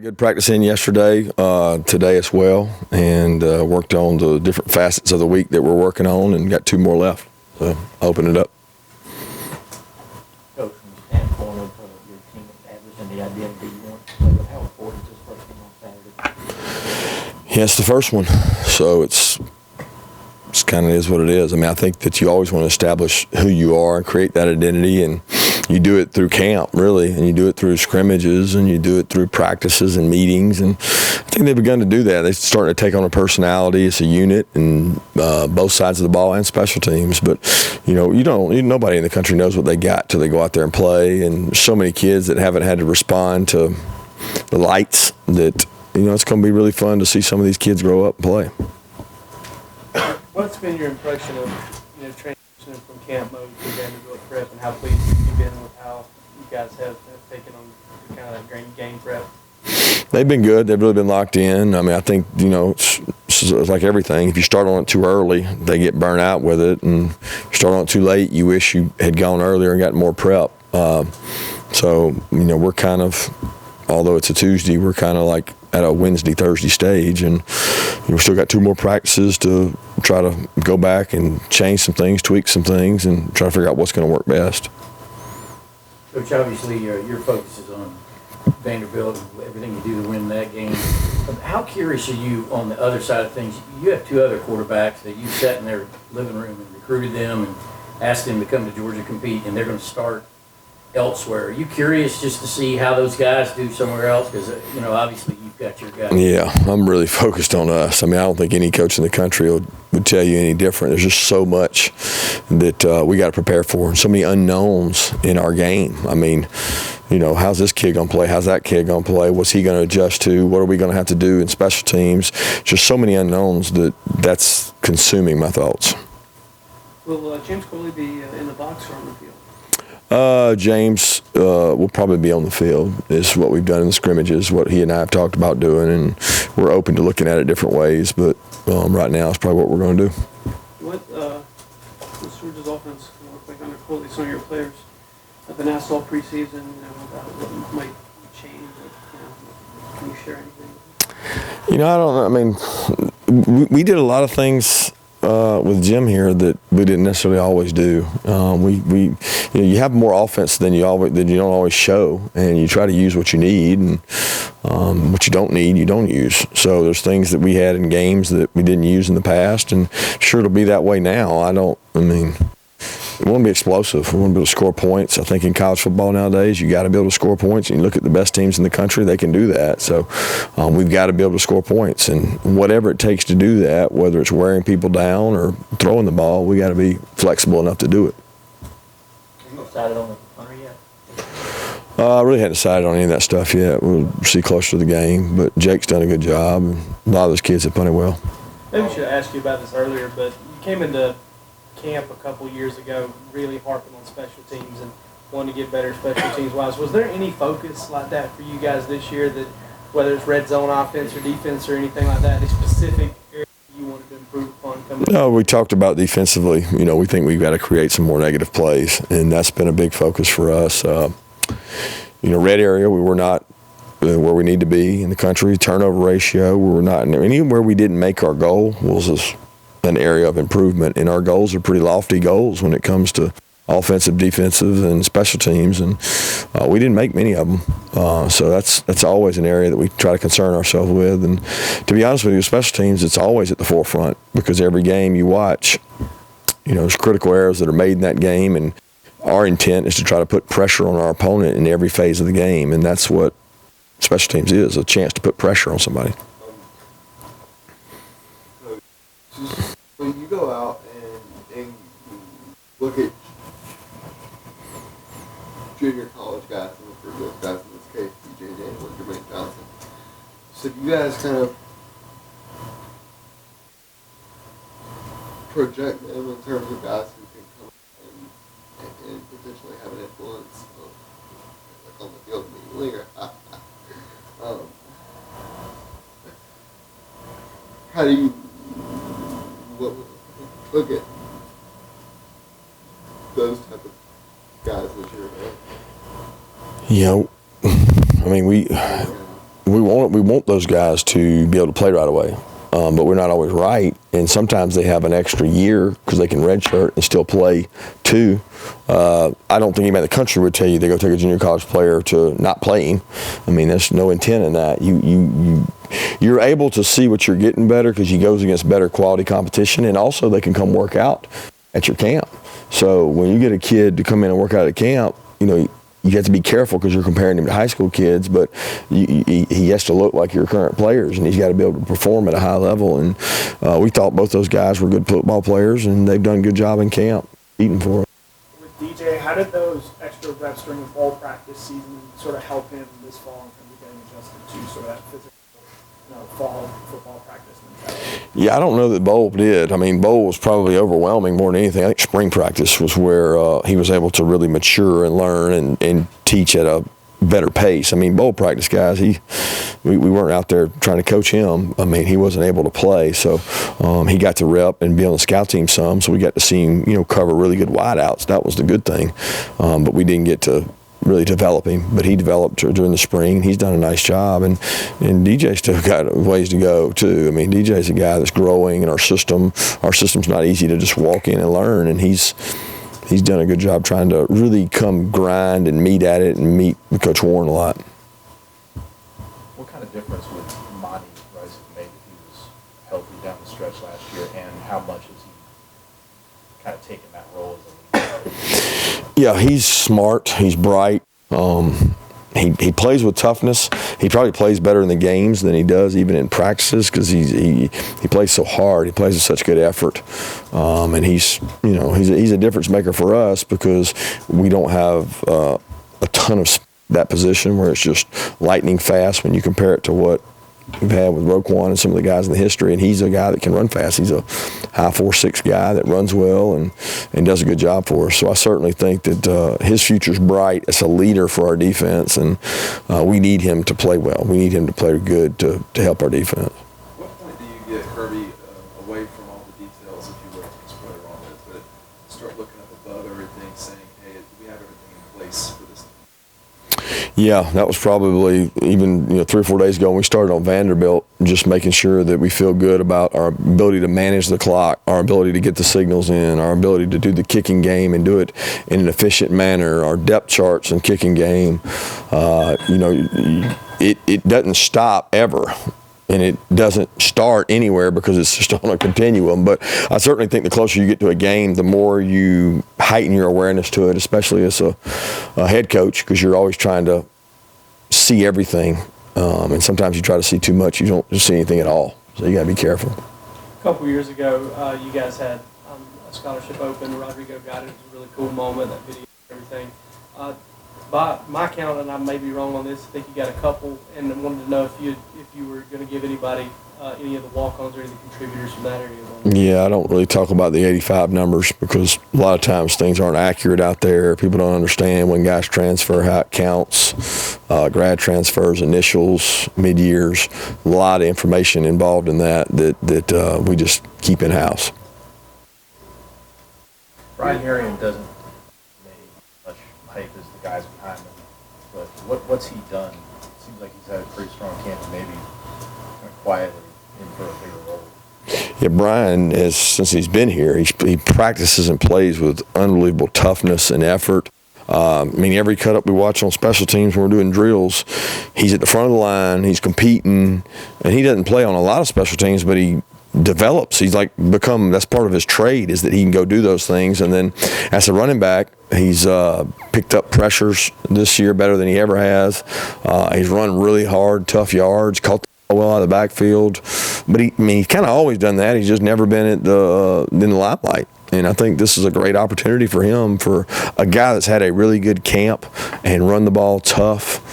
Good practice in yesterday, today as well, and worked on the different facets of the week that we're working on, and got 2 more left. So I'll open it up. Coach, from the standpoint of your team average and the identity you want to play with, how important is this first game on Saturday? Yeah, it's the first one, so it's kind of is what it is. I mean, I think that you always want to establish who you are and create that identity, and you do it through camp, really, and you do it through scrimmages, and you do it through practices and meetings, and I think they've begun to do that. They're starting to take on a personality. It's a unit, and both sides of the ball and special teams. But nobody in the country knows what they got till they go out there and play. And so many kids that haven't had to respond to the lights that it's going to be really fun to see some of these kids grow up and play. What's been your impression of transitioning from camp mode to Vanderbilt prep, and how pleased have you been with how you guys have taken on kind of that game prep? They've been good. They've really been locked in. I mean, I think, it's like everything. If you start on it too early, they get burnt out with it. And if you start on it too late, you wish you had gone earlier and gotten more prep. So, we're kind of, although it's a Tuesday, we're kind of like at a Wednesday, Thursday stage. And we still got 2 more practices to try to go back and change some things, tweak some things, and try to figure out what's going to work best. Coach, obviously your focus is on Vanderbilt and everything you do to win that game. How curious are you on the other side of things? You have 2 other quarterbacks that you sat in their living room and recruited them and asked them to come to Georgia compete, and they're going to start elsewhere. Are you curious just to see how those guys do somewhere else? Because, obviously you've got your guys. Yeah, I'm really focused on us. I mean, I don't think any coach in the country would tell you any different. There's just so much that we got to prepare for, and so many unknowns in our game. I mean, how's this kid going to play? How's that kid going to play? What's he going to adjust to? What are we going to have to do in special teams? Just so many unknowns that's consuming my thoughts. Will James Coley be in the box or on the field? James will probably be on the field. Is what we've done in the scrimmages, what he and I have talked about doing, and we're open to looking at it different ways, but right now it's probably what we're going to do. What Georgia's offense look like under Coley? Some of your players have been asked all preseason about what might change. Can you share anything? I don't know. I mean, we did a lot of things with Jim here that we didn't necessarily always do. You have more offense than you don't always show, and you try to use what you need, and what you don't need, you don't use. So there's things that we had in games that we didn't use in the past, and sure it'll be that way now. We want to be explosive. We want to be able to score points. I think in college football nowadays, you got to be able to score points. And you look at the best teams in the country, they can do that. So we've got to be able to score points. And whatever it takes to do that, whether it's wearing people down or throwing the ball, we got to be flexible enough to do it. Have you decided on the punter yet? I really hadn't decided on any of that stuff yet. We'll see closer to the game. But Jake's done a good job. And a lot of those kids have punted well. Maybe I should have asked you about this earlier, but you came into camp a couple years ago really harping on special teams and wanting to get better special teams wise. Was there any focus like that for you guys this year, that whether it's red zone offense or defense or anything like that, a specific area you wanted to improve upon coming? No, we talked about defensively. We think we've got to create some more negative plays, and that's been a big focus for us. Red area, we were not where we need to be in the country. Turnover ratio, we were not anywhere we didn't make our goal was an area of improvement, and our goals are pretty lofty goals when it comes to offensive, defensive, and special teams, and we didn't make many of them. So that's always an area that we try to concern ourselves with. And to be honest with you, special teams, it's always at the forefront, because every game you watch, there's critical errors that are made in that game, and our intent is to try to put pressure on our opponent in every phase of the game, and that's what special teams is, a chance to put pressure on somebody. When you go out and look at junior college guys, and look for those guys in this case, DJ Daniel and Jermaine Johnson, so do you guys kind of project them in terms of guys who can come and potentially have an influence on the field immediately? Or, how do you look at those type of guys this year? We want we want those guys to be able to play right away. But we're not always right, and sometimes they have an extra year because they can redshirt and still play too. I don't think anybody in the country would tell you they go take a junior college player to not playing. I mean, there's no intent in that. You're able to see what you're getting better because he goes against better quality competition, and also they can come work out at your camp. So when you get a kid to come in and work out at camp, you have to be careful because you're comparing him to high school kids, but he has to look like your current players, and he's got to be able to perform at a high level. And we thought both those guys were good football players, and they've done a good job in camp, eating for us. With DJ, how did those extra reps during the fall practice season sort of help him this fall in terms of getting adjusted to sort of that physical, fall football practice mentality? Yeah, I don't know that Bowl did. I mean, Bowl was probably overwhelming more than anything. I think spring practice was where he was able to really mature and learn and teach at a better pace. I mean, Bowl practice guys, we weren't out there trying to coach him. I mean, he wasn't able to play, so he got to rep and be on the scout team some, so we got to see him, cover really good wideouts. That was the good thing, but we didn't get to really develop him, but he developed during the spring. He's done a nice job, and DJ's still got ways to go too. I mean, DJ's a guy that's growing, and our system's not easy to just walk in and learn, and he's done a good job trying to really come grind and meet at it and meet with Coach Warren a lot. What kind of difference would Monty Rice have made if he was healthy down the stretch last year, and how much has he kind of taken that role as a leader? Yeah, he's smart. He's bright. He plays with toughness. He probably plays better in the games than he does even in practices because he plays so hard. He plays with such good effort, and he's a difference maker for us because we don't have a ton of that position where it's just lightning fast when you compare it to what we've had with Roquan and some of the guys in the history, and he's a guy that can run fast. He's a high 4.6 guy that runs well and does a good job for us. So I certainly think that his future's bright as a leader for our defense, and we need him to play well. We need him to play good to help our defense. What point do you get Kirby away from all the details, if you will, it's probably wrong with, but start looking up above everything, saying, hey, we have everything in place for this? Yeah, that was probably even 3 or 4 days ago when we started on Vanderbilt, just making sure that we feel good about our ability to manage the clock, our ability to get the signals in, our ability to do the kicking game and do it in an efficient manner, our depth charts and kicking game. It doesn't stop ever. And it doesn't start anywhere because it's just on a continuum. But I certainly think the closer you get to a game, the more you heighten your awareness to it, especially as a head coach, because you're always trying to see everything. And sometimes you try to see too much, you don't see anything at all. So you got to be careful. A couple years ago, you guys had a scholarship open. Rodrigo got it. It was a really cool moment, that video and everything. By my count, and I may be wrong on this, I think you got a couple, and I wanted to know if you were going to give anybody, any of the walk-ons or any of the contributors from that area. Yeah, I don't really talk about the 85 numbers because a lot of times things aren't accurate out there. People don't understand when guys transfer, how it counts, grad transfers, initials, mid-years. A lot of information involved in that we just keep in-house. Brian Arian doesn't make much hype as the guys behind him, but what's he done? It seems like he's had a pretty strong camp, maybe kind of quietly in for a bigger role. Yeah, Brian, since he's been here, he practices and plays with unbelievable toughness and effort. Every cut-up we watch on special teams when we're doing drills, he's at the front of the line, he's competing, and he doesn't play on a lot of special teams, but he develops. He's that's part of his trade, is that he can go do those things. And then as a running back, he's picked up pressures this year better than he ever has. He's run really hard, tough yards, caught the ball well out of the backfield. But he's kind of always done that. He's just never been in the limelight. And I think this is a great opportunity for him, for a guy that's had a really good camp and run the ball tough.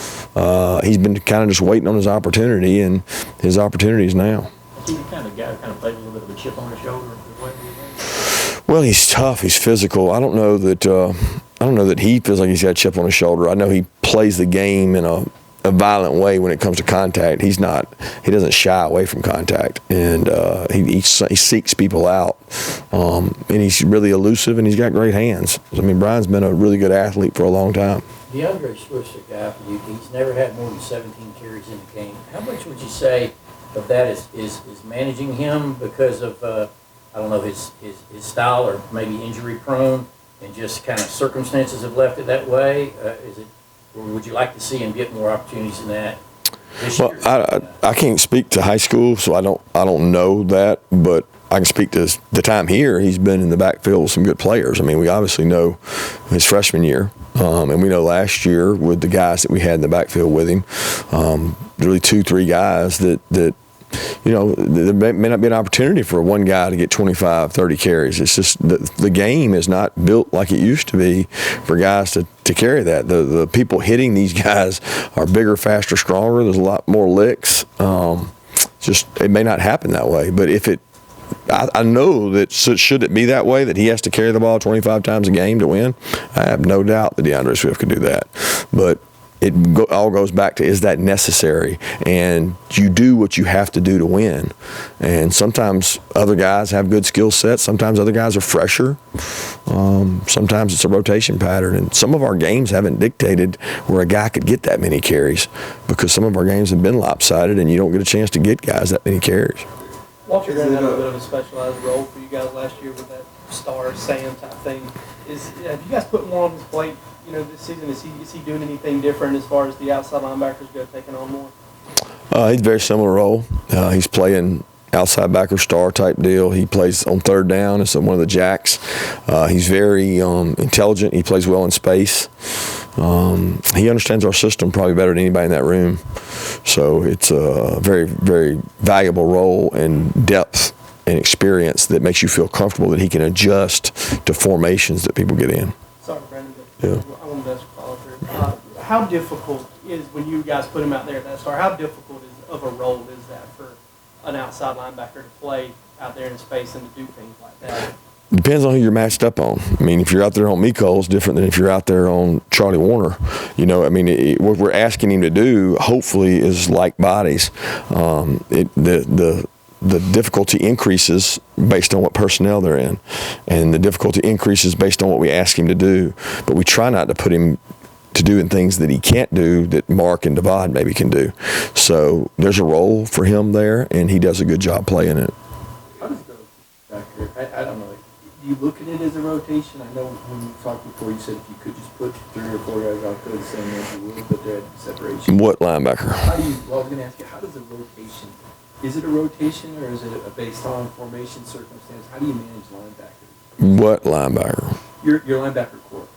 He's been kind of just waiting on his opportunity, and his opportunity is now. He's the kind of guy who kind of plays with a little bit of a chip on his shoulder. Well, he's tough. He's physical. I don't know that he feels like he's got a chip on his shoulder. I know he plays the game in a violent way when it comes to contact. He doesn't shy away from contact, and he seeks people out. And he's really elusive, and he's got great hands. Brian's been a really good athlete for a long time. DeAndre Swift's a guy for you. He's never had more than 17 carries in a game. How much would you say of that is managing him because of I don't know his style or maybe injury prone and just kind of circumstances have left it that way? Is it, or would you like to see him get more opportunities than that? Well, I can't speak to high school, so I don't know that, but I can speak to the time here. He's been in the backfield with some good players. I mean, we obviously know his freshman year, and we know last year with the guys that we had in the backfield with him, really 2-3 guys that you know, there may not be an opportunity for one guy to get 25, 30 carries. It's just the game is not built like it used to be for guys to carry that. The people hitting these guys are bigger, faster, stronger. There's a lot more licks. Just it may not happen that way. But if it, I know that should it be that way, that he has to carry the ball 25 times a game to win, I have no doubt that DeAndre Swift could do that. But it all goes back to, is that necessary? And you do what you have to do to win. And sometimes other guys have good skill sets. Sometimes other guys are fresher. Sometimes it's a rotation pattern. And some of our games haven't dictated where a guy could get that many carries, because some of our games have been lopsided and you don't get a chance to get guys that many carries. Walter Graham had a bit of a specialized role for you guys last year with that star Sam type thing. Have you guys put more on his plate, you know, this season? Is he doing anything different as far as the outside linebackers go, taking on more? He's a very similar role. He's playing outside backer star type deal. He plays on third down as one of the jacks. He's very intelligent. He plays well in space. He understands our system probably better than anybody in that room. So it's a very, very valuable role and depth and experience that makes you feel comfortable that he can adjust to formations that people get in. Sorry, Brandon, but I wanted to ask a follow-up. How difficult is, when you guys put him out there at that star, how difficult of a role is that for an outside linebacker to play out there in space and to do things like that? Depends on who you're matched up on. I mean, if you're out there on Miko, it's different than if you're out there on Charlie Warner. You know, I mean, what we're asking him to do, hopefully, is like bodies. The difficulty increases based on what personnel they're in, and the difficulty increases based on what we ask him to do. But we try not to put him to doing things that he can't do that Mark and Devon maybe can do. So there's a role for him there, and he does a good job playing it. How does the factor? I don't know. Do you look at it as a rotation? I know when you talked before, you said if you could just put 3 or 4 guys out there the same as you would, but there had to be separation. What linebacker? How do you? Well, I was going to ask you, how does a rotation? Is it a rotation or is it based on formation circumstance? How do you manage linebackers? What linebacker? Your linebacker core.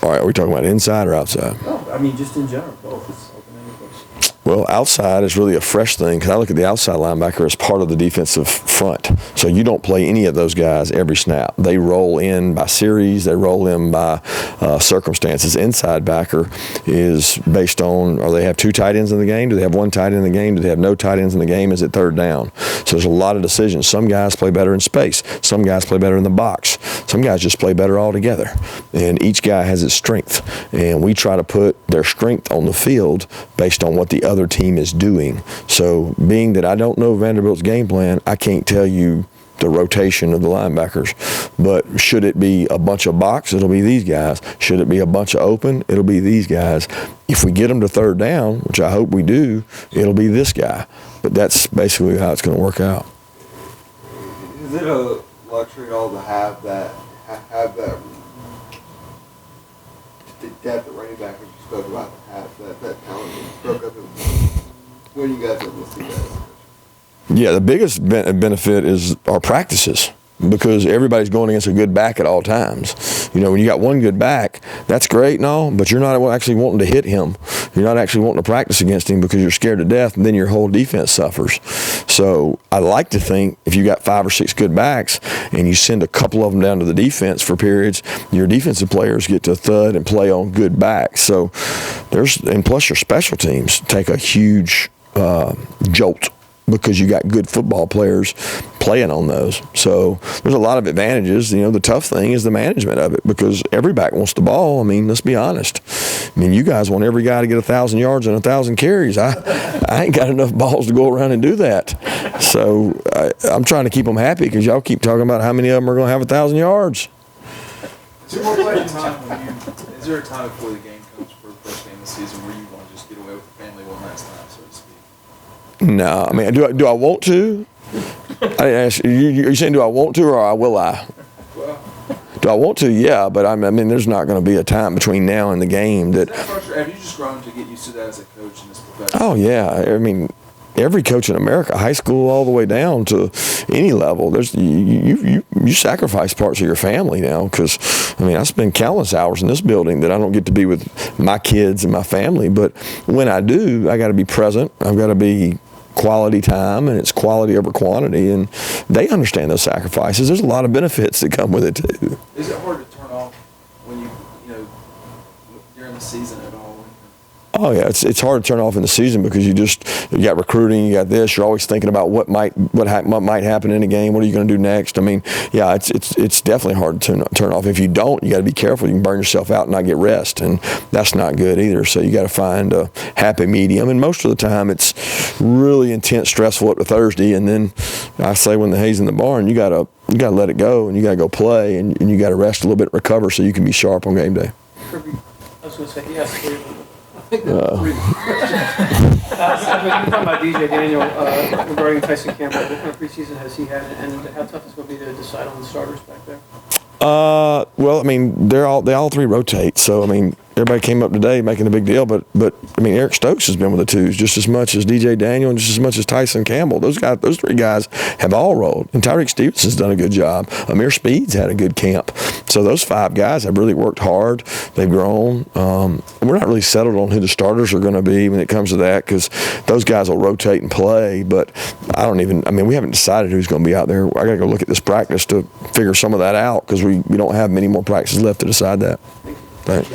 All right, are we talking about inside or outside? No, I mean just in general, both. It's open-ended question. Well, outside is really a fresh thing, because I look at the outside linebacker as part of the defensive front. So you don't play any of those guys every snap. They roll in by series. They roll in by circumstances. Inside backer is based on, or they have 2 tight ends in the game? Do they have 1 tight end in the game? Do they have no tight ends in the game? Is it third down? So there's a lot of decisions. Some guys play better in space. Some guys play better in the box. Some guys just play better all together. And each guy has his strength. And we try to put their strength on the field based on what the other team is doing. So being that I don't know Vanderbilt's game plan, I can't tell you the rotation of the linebackers. But should it be a bunch of box, it'll be these guys. Should it be a bunch of open, it'll be these guys. If we get them to third down, which I hope we do, it'll be this guy. But that's basically how it's going to work out. Is it a luxury at all to have that the depth at running back, which you spoke about, to have that talent that you spoke of? When you guys able to see that? Yeah, the biggest benefit is our practices, because everybody's going against a good back at all times. You know, when you got one good back, that's great and all, but you're not actually wanting to hit him. You're not actually wanting to practice against him because you're scared to death, and then your whole defense suffers. So I like to think if you got 5 or 6 good backs and you send a couple of them down to the defense for periods, your defensive players get to thud and play on good backs. So and plus your special teams take a huge jolt, because you got good football players playing on those. So there's a lot of advantages. You know, the tough thing is the management of it, because every back wants the ball. I mean, let's be honest. I mean, you guys want every guy to get 1,000 yards and 1,000 carries. I ain't got enough balls to go around and do that. So I'm trying to keep them happy, because y'all keep talking about how many of them are going to have 1,000 yards. 2 more questions. Is there a time before the game comes for season where you want to just get away with the family one last time, so to speak? No, I mean, do I want to? I ask you, are you saying do I want to or will I? Well, Do I want to? Yeah, but I mean, there's not going to be a time between now and the game is that. that frustrating? Have you just grown to get used to that as a coach in this profession? Oh yeah, I mean, every coach in America, high school all the way down to any level, there's you sacrifice parts of your family now because I mean I spend countless hours in this building that I don't get to be with my kids and my family, but when I do, I got to be present. I've got to be quality time, and it's quality over quantity, and they understand those sacrifices. There's a lot of benefits that come with it too. Is it hard to turn off when you know, during the season at all? Oh yeah, it's hard to turn off in the season because you got recruiting, you got this. You're always thinking about what might happen in a game. What are you going to do next? I mean, yeah, it's definitely hard to turn off. If you don't, you got to be careful. You can burn yourself out and not get rest, and that's not good either. So you got to find a happy medium. And most of the time, it's really intense, stressful up to Thursday, and then I say when the hay's in the barn, you got to let it go, and you got to go play, and you got to rest a little bit, recover, so you can be sharp on game day. Kirby, I was going to say, yes, You're talking about DJ Daniel regarding Tyson Campbell. What kind of preseason has he had, and how tough is it going to be to decide on the starters back there? Well, I mean, they all three rotate. So I mean, everybody came up today making a big deal, but I mean, Eric Stokes has been with the twos just as much as DJ Daniel and just as much as Tyson Campbell. Those three guys have all rolled, and Tyreek Stevenson's done a good job. Amir Speed's had a good camp. So those five guys have really worked hard. They've grown. We're not really settled on who the starters are going to be when it comes to that because those guys will rotate and play. But we haven't decided who's going to be out there. I got to go look at this practice to figure some of that out because we don't have many more practices left to decide that. Thanks.